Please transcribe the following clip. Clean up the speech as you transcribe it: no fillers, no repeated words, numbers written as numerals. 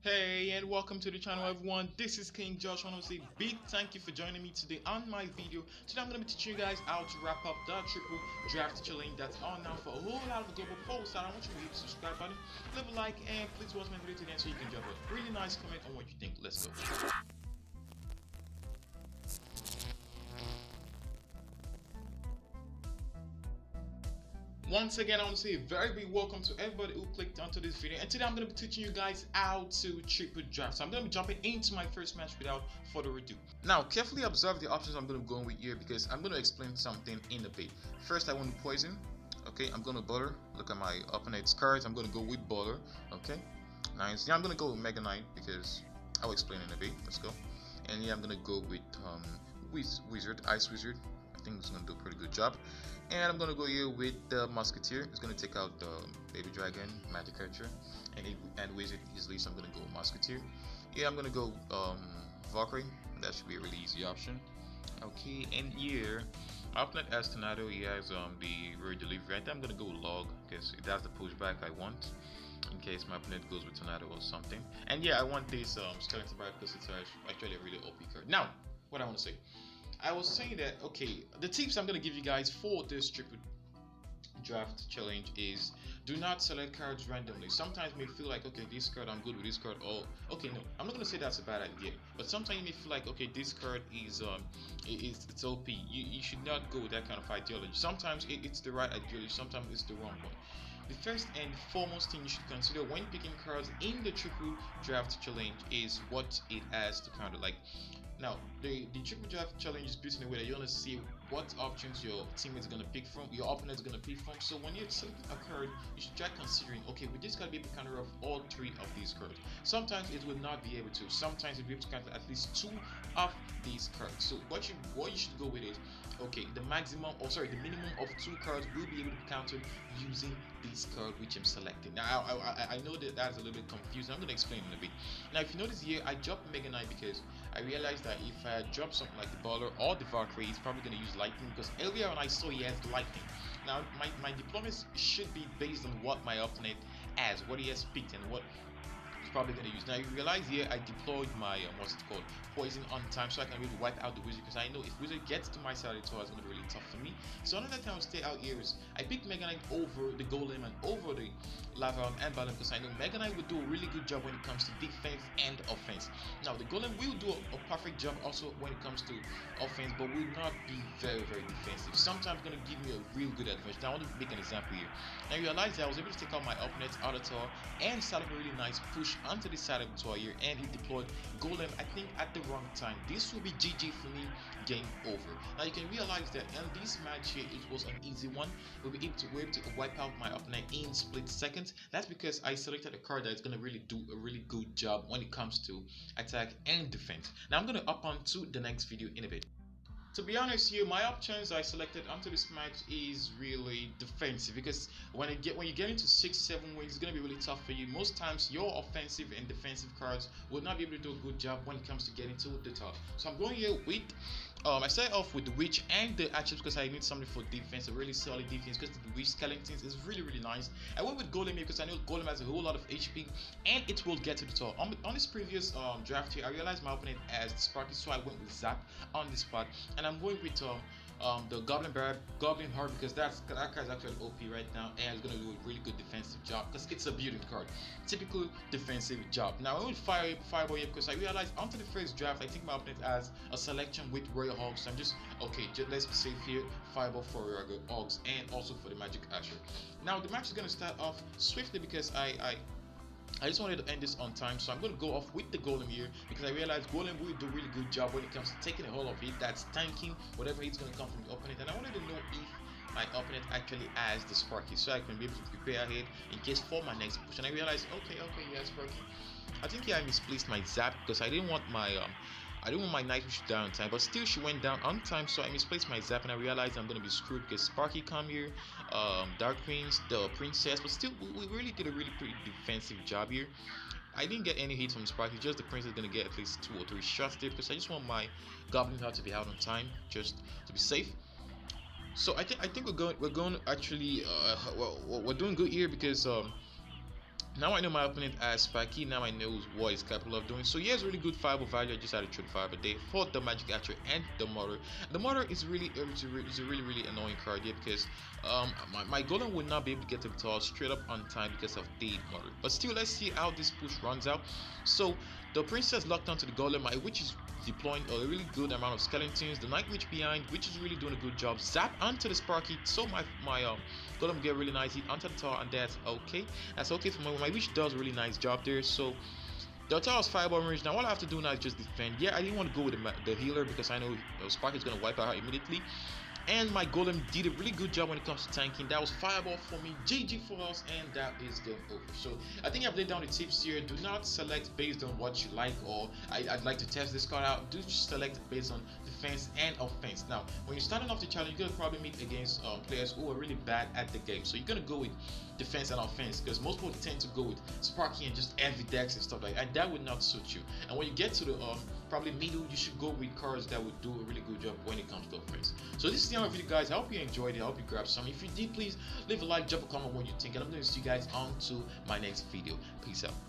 Hey and welcome to the channel everyone. This is King Josh. I want to say big thank you for joining me today on my video. Today I'm going to be teaching you guys how to wrap up the triple draft challenge that's on now for a whole lot of global folks. I want you to hit the subscribe button, leave a like, and please watch my video to the end so you can drop a really nice comment on what you think. Let's go. Once again, I want to say a very big welcome to everybody who clicked onto this video, and today I'm going to be teaching you guys how to triple draft. So I'm going to be jumping into my first match without further ado. Now carefully observe the options I'm going to go with here because I'm going to explain something in a bit. First I want to poison. Okay, I'm going to butter. Look at my opponent's cards. I'm going to go with butter. Okay, nice. Yeah, I'm going to go with Mega Knight because I'll explain in a bit. Let's go. And yeah, I'm going to go with Wizard, Ice Wizard. I think it's going to do a pretty good job. And I'm going to go here with the Musketeer. It's going to take out the Baby Dragon, Magic Creature, and Wizard easily, so I'm going to go Musketeer. Yeah, I'm going to go Valkyrie. That should be a really easy option. Okay, and here, my opponent has Tornado. He has the Rare Delivery. I think I'm going to go Log because it has the pushback I want in case my opponent goes with Tornado or something. And yeah, I want this Skeleton Bride because it's actually a really OP card. Now, what I want to say. I was saying that, okay, the tips I'm going to give you guys for this triple draft challenge is do not select cards randomly. Sometimes you may feel like, okay, this card, I'm good with this card. Oh, okay, no, I'm not going to say that's a bad idea, but sometimes you may feel like, okay, this card is it's OP. You should not go with that kind of ideology. Sometimes it's the right ideology, sometimes it's the wrong one. The first and foremost thing you should consider when picking cards in the triple draft challenge is what it has to counter. Like, now, the triple draft challenge is built in a way that you want to see what options your teammate is going to pick from, your opponent is going to pick from. So when you're selecting a card, you should try considering, okay, with this card be able to counter off all three of these cards. Sometimes it will not be able to. Sometimes it will be able to counter at least two of these cards. So what you should go with is, okay, the minimum of two cards will be able to be countered using this card which I'm selecting. Now I know that that's a little bit confusing. I'm going to explain in a bit. Now if you notice here, I dropped Mega Knight because I realized that if I drop something like the Baller or the Valkyrie, he's probably going to use Lightning because earlier when I saw he has Lightning. Now my deployments should be based on what my opponent has, what he has picked, and what he's probably going to use. Now you realize here I deployed my what's it called, poison on time, so I can really wipe out the Wizard because I know if Wizard gets to my side of the tower, it's going to be really tough for me. So another time I'll stay out here is I picked Mega Knight over the Golem and over the Lava and Balloon because I know Mega Knight will do a really good job when it comes to defense and offense. Now the Golem will do a perfect job also when it comes to offense, but will not be very defensive. Sometimes going to give me a real good advantage. Now I want to make an example here. Now you realize that I was able to take out my opponent's outer tower and start a really nice push onto the side of the tower here, and he deployed Golem I think at the wrong time. This will be GG for me, game over. Now you can realize that in this match here it was an easy one. We're able to wipe out my opponent in split seconds. That's because I selected a card that's going to really do a really good job when it comes to attack and defense. Now I'm going to up on to the next video in a bit. To be honest here, my options I selected onto this match is really defensive because when you get into 6-7 wins, it's gonna be really tough for you. Most times your offensive and defensive cards will not be able to do a good job when it comes to getting to the top. So I'm going here with I started off with the Witch and the Archers because I need something for defense, a really solid defense, because the Witch skeletons is really nice. I went with Golem here because I know Golem has a whole lot of HP and it will get to the top. On this previous draft here, I realized my opponent has Sparky, so I went with Zap on this spot, and I'm going with the Goblin Heart because that card is actually OP right now and it's going to do a really good defensive job because it's a building card. Typical defensive job. Now I went with Fireball here because I realized onto the first draft I think my opponent has a selection with Royal Hogs, so I'm just okay, let's be safe here. Fireball for Royal Hogs and also for the Magic Asher. Now the match is going to start off swiftly because I just wanted to end this on time, so I'm going to go off with the Golem here because I realized Golem will do a really good job when it comes to taking a hold of it. That's tanking whatever hits going to come from the opponent, and I wanted to know if my opponent actually has the Sparky so I can be able to prepare ahead in case for my next push. And I realized, okay, he has Sparky. I think I misplaced my Zap because I didn't want my Night Witch down on time, but still she went down on time, so I misplaced my Zap and I realized I'm gonna be screwed because Sparky come here, Dark Queens, the Princess, but still we really did a really pretty defensive job here. I didn't get any hits from Sparky, just the Princess gonna get at least 2 or 3 shots there because I just want my Goblin Heart to be out on time just to be safe. So I think we're going actually we're doing good here because Now I know my opponent as Spiky. Now I know what he's capable of doing. So he has really good fireball value. I just had to trade fire a day for the magic archer and the mortar. The mortar is really is a really annoying card here because my golem would not be able to get to the tower straight up on time because of the mortar. But still, let's see how this push runs out. So the princess locked onto the golem, my witch is deploying a really good amount of skeletons. The night witch behind, which is really doing a good job. Zap onto the sparky, so my golem get really nice hit onto the tower, and that's okay. That's okay for my witch does a really nice job there. So the tower's fireball range. Now all I have to do now is just defend. Yeah, I didn't want to go with the healer because I know Sparky is gonna wipe out her immediately. And my golem did a really good job when it comes to tanking. That was fireball for me, GG for us, and that is game over. So I think I've laid down the tips here. Do not select based on what you like, or I'd like to test this card out. Do select based on defense and offense. Now when you're starting off the challenge, you're gonna probably meet against players who are really bad at the game, so you're gonna go with defense and offense because most people tend to go with Sparky and just heavy decks and stuff like that, and that would not suit you. And when you get to the probably middle, you should go with cards that would do a really good job when it comes to offense. So this is the end of the video, guys. I hope you enjoyed it. I hope you grabbed some. If you did, please leave a like, drop a comment what you think, and I'm going to see you guys on to my next video. Peace out.